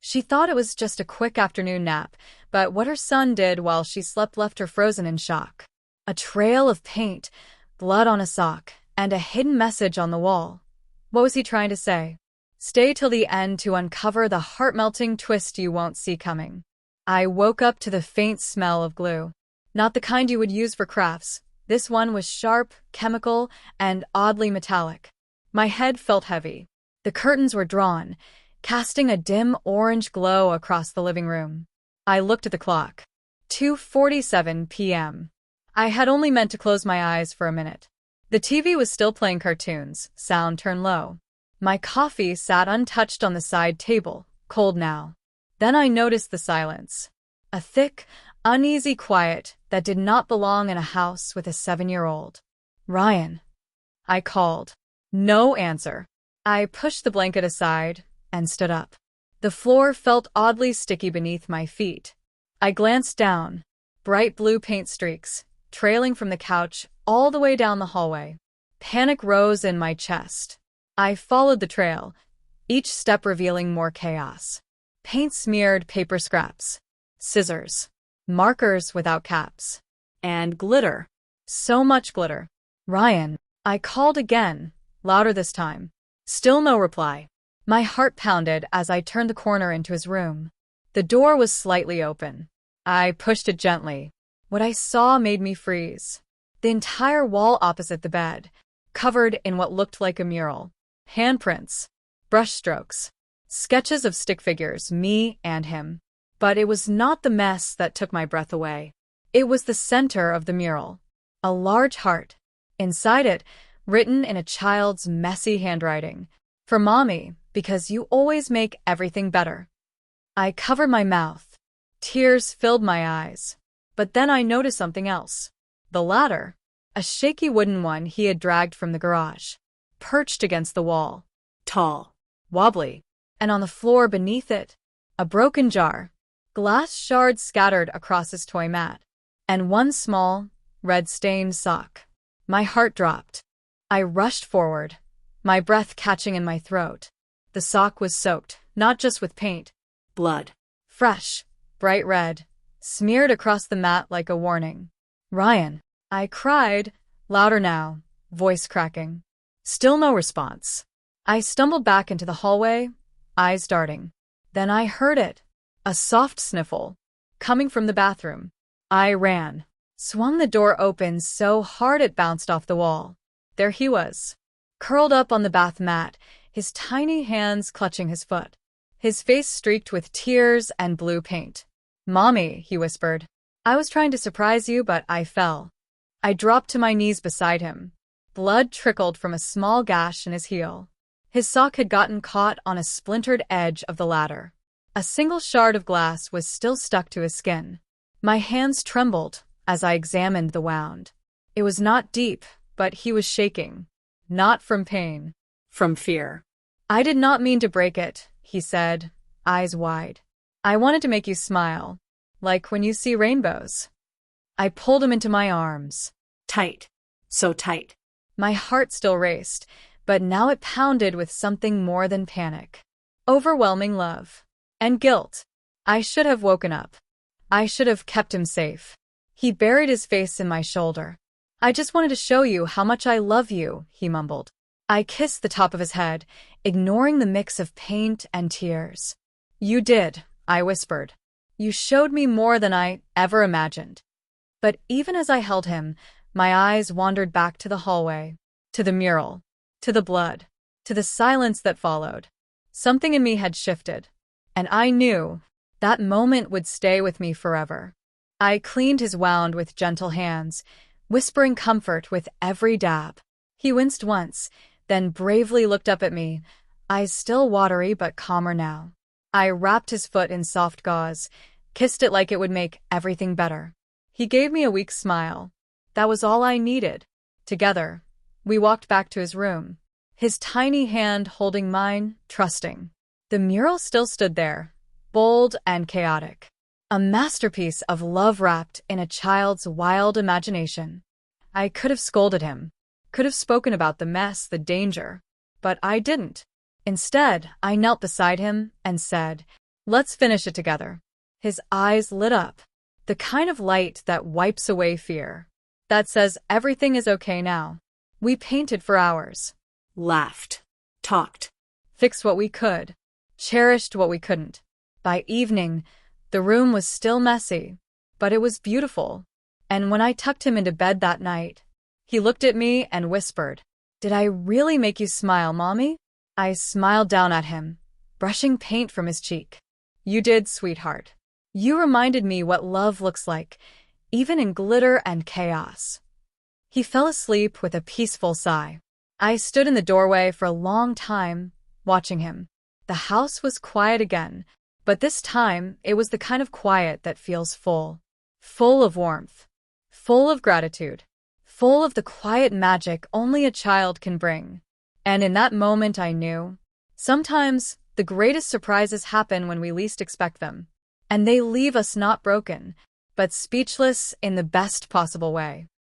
She thought it was just a quick afternoon nap, but what her son did while she slept left her frozen in shock. A trail of paint, blood on a sock, and a hidden message on the wall. What was he trying to say? Stay till the end to uncover the heart-melting twist you won't see coming. I woke up to the faint smell of glue. Not the kind you would use for crafts. This one was sharp, chemical, and oddly metallic. My head felt heavy. The curtains were drawn, casting a dim orange glow across the living room. I looked at the clock. 2:47 p.m. I had only meant to close my eyes for a minute. The TV was still playing cartoons, sound turned low. My coffee sat untouched on the side table, cold now. Then I noticed the silence. A thick, uneasy quiet that did not belong in a house with a 7-year-old. Ryan. I called. No answer. I pushed the blanket aside and stood up. The floor felt oddly sticky beneath my feet. I glanced down. Bright blue paint streaks, trailing from the couch all the way down the hallway. Panic rose in my chest. I followed the trail, each step revealing more chaos. Paint-smeared paper scraps, scissors, markers without caps, and glitter. So much glitter. Ryan. I called again, louder this time. Still no reply. My heart pounded as I turned the corner into his room. The door was slightly open. I pushed it gently. What I saw made me freeze. The entire wall opposite the bed, covered in what looked like a mural. Handprints, brushstrokes, sketches of stick figures, me and him. But it was not the mess that took my breath away. It was the center of the mural. A large heart. Inside it, written in a child's messy handwriting. For Mommy, because you always make everything better. I covered my mouth. Tears filled my eyes. But then I noticed something else. The ladder. A shaky wooden one he had dragged from the garage. Perched against the wall. Tall. Wobbly. And on the floor beneath it, a broken jar. Glass shards scattered across his toy mat. And one small, red-stained sock. My heart dropped. I rushed forward, my breath catching in my throat. The sock was soaked, not just with paint. Blood. Fresh, bright red, smeared across the mat like a warning. Ryan. I cried, louder now, voice cracking. Still no response. I stumbled back into the hallway, eyes darting. Then I heard it. A soft sniffle. Coming from the bathroom. I ran. Swung the door open so hard it bounced off the wall. There he was. Curled up on the bath mat, his tiny hands clutching his foot. His face streaked with tears and blue paint. Mommy, he whispered. I was trying to surprise you, but I fell. I dropped to my knees beside him. Blood trickled from a small gash in his heel. His sock had gotten caught on a splintered edge of the ladder. A single shard of glass was still stuck to his skin. My hands trembled as I examined the wound. It was not deep, but he was shaking. Not from pain. From fear. I did not mean to break it, he said, eyes wide. I wanted to make you smile. Like when you see rainbows. I pulled him into my arms. Tight. So tight. My heart still raced, but now it pounded with something more than panic. Overwhelming love. And guilt. I should have woken up. I should have kept him safe. He buried his face in my shoulder. I just wanted to show you how much I love you, he mumbled. I kissed the top of his head, ignoring the mix of paint and tears. You did, I whispered. You showed me more than I ever imagined. But even as I held him, my eyes wandered back to the hallway, to the mural, to the blood, to the silence that followed. Something in me had shifted, and I knew that moment would stay with me forever. I cleaned his wound with gentle hands, whispering comfort with every dab. He winced once, then bravely looked up at me, eyes still watery but calmer now. I wrapped his foot in soft gauze, kissed it like it would make everything better. He gave me a weak smile. That was all I needed. Together, we walked back to his room, his tiny hand holding mine, trusting. The mural still stood there, bold and chaotic. A masterpiece of love wrapped in a child's wild imagination. I could have scolded him, could have spoken about the mess, the danger, but I didn't. Instead, I knelt beside him and said, Let's finish it together. His eyes lit up, the kind of light that wipes away fear, that says everything is okay now. We painted for hours, Laughed. Talked. fixed what we could, cherished what we couldn't. By evening, the room was still messy, but it was beautiful. And when I tucked him into bed that night, he looked at me and whispered, "Did I really make you smile, Mommy?" I smiled down at him, brushing paint from his cheek. "You did, sweetheart. You reminded me what love looks like, even in glitter and chaos." He fell asleep with a peaceful sigh. I stood in the doorway for a long time, watching him. The house was quiet again, but this time it was the kind of quiet that feels full. Full of warmth. Full of gratitude. Full of the quiet magic only a child can bring. And in that moment I knew, sometimes the greatest surprises happen when we least expect them. And they leave us not broken, but speechless in the best possible way.